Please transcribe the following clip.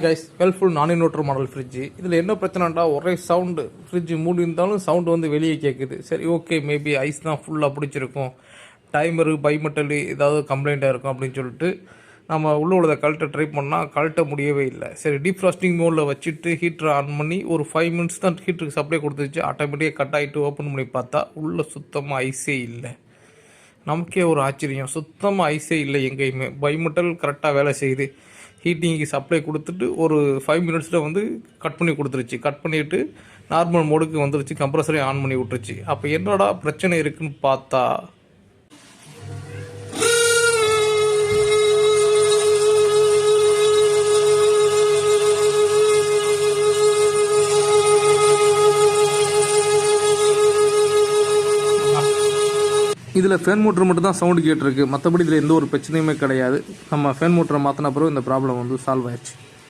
Guys, வெல்ஃபுல் நான் inverter model fridge. இதில் என்ன பிரச்சனைடா, ஒரே சவுண்டு. ஃப்ரிட்ஜ் மூடி இருந்தாலும் சவுண்டு வந்து வெளியே கேட்குது. சரி, ஓகே, மேபி ஐஸ் தான் ஃபுல்லாக பிடிச்சிருக்கும், டைமரு பைமெட்டல் ஏதாவது கம்ப்ளைண்ட்டாக இருக்கும் அப்படின்னு சொல்லிட்டு நம்ம உள்ளதை கழட்ட ட்ரை பண்ணால் கழட்ட முடியவே இல்லை. சரி, டீஃப்ராஸ்டிங் மோடில் வச்சுட்டு ஹீட்டரை ஆன் பண்ணி ஒரு 5 மினிட்ஸ் தான் ஹீட்டருக்கு சப்ளை கொடுத்துச்சு. ஆட்டோமேட்டிக்காக கட் ஆகிட்டு ஓப்பன் பண்ணி பார்த்தா உள்ளே சுத்தமாக ஐஸே இல்லை. நமக்கே ஒரு ஆச்சரியம், சுத்தமாக ஐஸே இல்லை எங்கேயுமே. பைமெட்டல் கரெக்டாக வேலை செய்யுது. ஹீட்டிங்கு சப்ளை கொடுத்துட்டு ஒரு 5 மினிட்ஸில் வந்து கட் பண்ணி கொடுத்துருச்சு. கட் பண்ணிவிட்டு நார்மல் மோடுக்கு வந்துருச்சு, கம்ப்ரஸரே ஆன் பண்ணி விட்டுருச்சு. அப்போ என்னடா பிரச்சனை இருக்குதுன்னு பார்த்தா, இதில் ஃபேன் மோட்டர் மட்டும் தான் சவுண்டு கேட்டிருக்கு. மற்றபடி இதில் எந்த ஒரு பிரச்சனையுமே கிடையாது. நம்ம ஃபேன் மோட்டரை மாற்றின பிறகு இந்த ப்ராப்ளம் வந்து சால்வ் ஆயிடுச்சு.